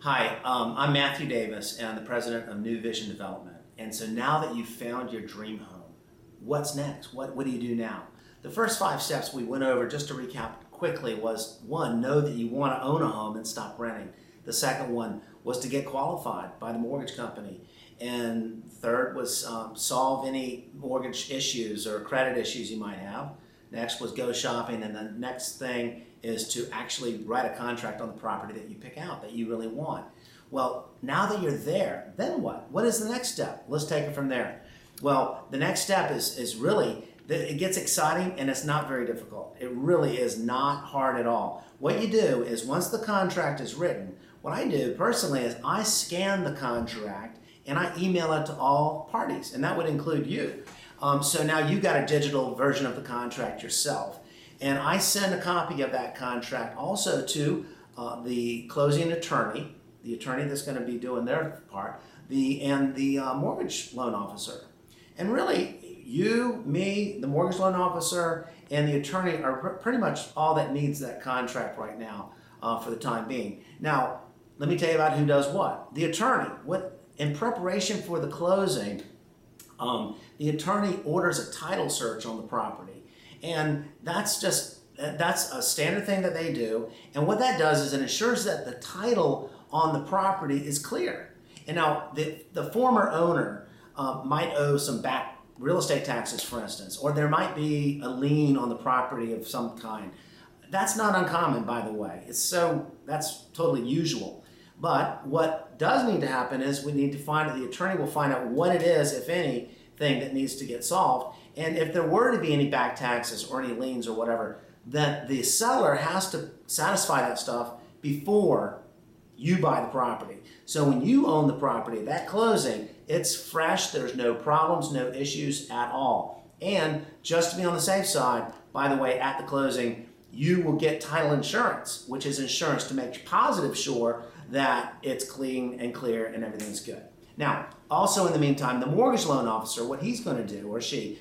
Hi, I'm Matthew Davis, and I'm the president of New Vision Development. And so now that you've found your dream home, what's next? What do you do now? The first 5 steps we went over, just to recap quickly, was one, know that you want to own a home and stop renting. The second one was to get qualified by the mortgage company. And third was solve any mortgage issues or credit issues you might have. Next was go shopping, and the next thing is to actually write a contract on the property that you pick out that you really want. Well, now that you're there, then what? What is the next step? Let's take it from there. Well, the next step is really, it gets exciting and it's not very difficult. It really is not hard at all. What you do is once the contract is written, what I do personally is I scan the contract and I email it to all parties, and that would include you. So now you've got a digital version of the contract yourself. And I send a copy of that contract also to the closing attorney, the attorney that's going to be doing their part, and the mortgage loan officer. And really, you, me, the mortgage loan officer, and the attorney are pretty much all that needs that contract right now for the time being. Now, let me tell you about who does what. The attorney, in preparation for the closing, the attorney orders a title search on the property. And that's a standard thing that they do. And what that does is it ensures that the title on the property is clear. And now the former owner might owe some back real estate taxes, for instance, or there might be a lien on the property of some kind. That's not uncommon, by the way. That's totally usual. But what does need to happen is the attorney will find out what it is, if anything, that needs to get solved. And if there were to be any back taxes or any liens or whatever, then the seller has to satisfy that stuff before you buy the property. So when you own the property, that closing, it's fresh, there's no problems, no issues at all. And just to be on the safe side, by the way, at the closing, you will get title insurance, which is insurance to make positive sure that it's clean and clear and everything's good. Now, also in the meantime, the mortgage loan officer, what he's going to do, or she,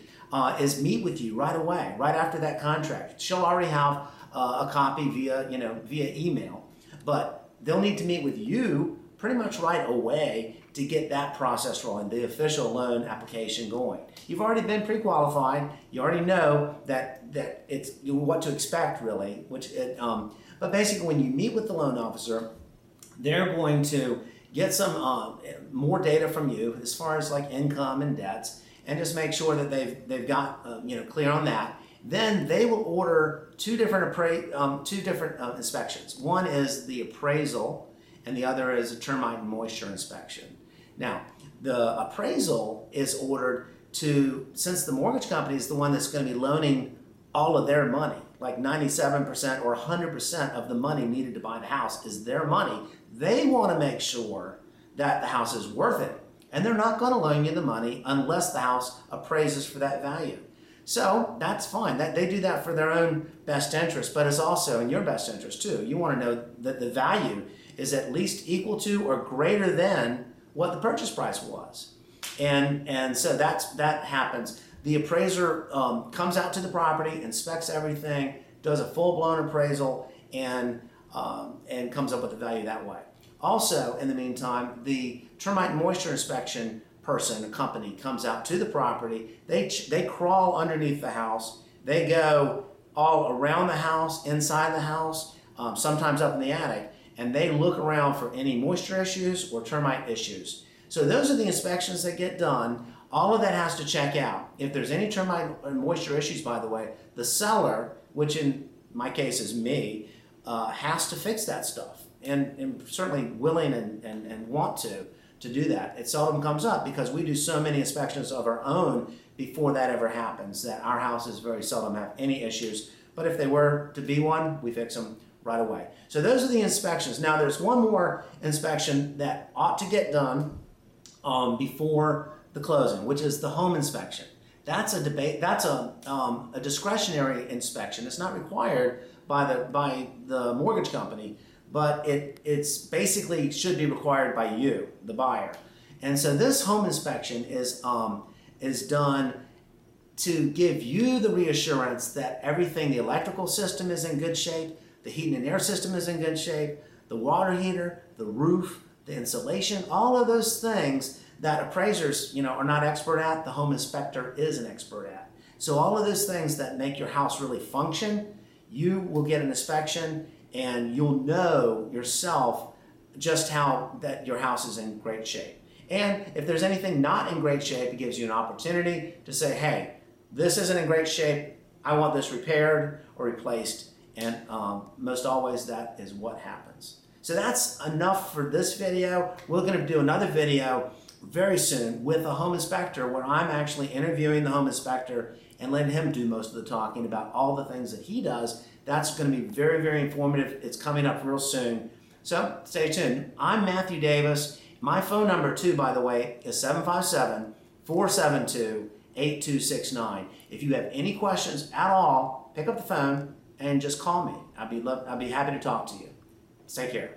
is meet with you right away, right after that contract. She'll already have a copy via email, but they'll need to meet with you pretty much right away to get that process rolling, the official loan application going. You've already been pre-qualified. You already know that it's what to expect, really. But basically, when you meet with the loan officer, they're going to get some more data from you as far as like income and debts, and just make sure that they've got clear on that. Then they will order two different inspections. One is the appraisal, and the other is a termite and moisture inspection. Now, the appraisal is ordered since the mortgage company is the one that's going to be loaning all of their money, like 97% or 100% of the money needed to buy the house is their money. They want to make sure that the house is worth it. And they're not going to loan you the money unless the house appraises for that value. So that's fine. They do that for their own best interest, but it's also in your best interest too. You want to know that the value is at least equal to or greater than what the purchase price was. And so that happens. The appraiser comes out to the property, inspects everything, does a full-blown appraisal, and comes up with the value that way. Also, in the meantime, the termite and moisture inspection person, a company, comes out to the property. They crawl underneath the house. They go all around the house, inside the house, sometimes up in the attic, and they look around for any moisture issues or termite issues. So those are the inspections that get done. All of that has to check out. If there's any termite and moisture issues, by the way, the seller, which in my case is me, has to fix that stuff, and certainly willing and want to do that. It seldom comes up because we do so many inspections of our own before that ever happens that our houses very seldom have any issues. But if they were to be one, we fix them right away. So those are the inspections. Now there's one more inspection that ought to get done before the closing, which is the home inspection. That's a discretionary inspection. It's not required by the mortgage company, but it's basically should be required by you, the buyer. And so this home inspection is done to give you the reassurance that everything, the electrical system is in good shape, the heating and air system is in good shape, the water heater, the roof, the insulation, all of those things that appraisers, are not expert at, the home inspector is an expert at. So all of those things that make your house really function, you will get an inspection and you'll know yourself just how that your house is in great shape. And if there's anything not in great shape, it gives you an opportunity to say, hey, this isn't in great shape, I want this repaired or replaced, and most always that is what happens. So that's enough for this video. We're going to do another video very soon with a home inspector where I'm actually interviewing the home inspector and letting him do most of the talking about all the things that he does. That's going to be very, very informative. It's coming up real soon. So stay tuned. I'm Matthew Davis. My phone number too, by the way, is 757-472-8269. If you have any questions at all, pick up the phone and just call me. I'd be happy to talk to you. Take care.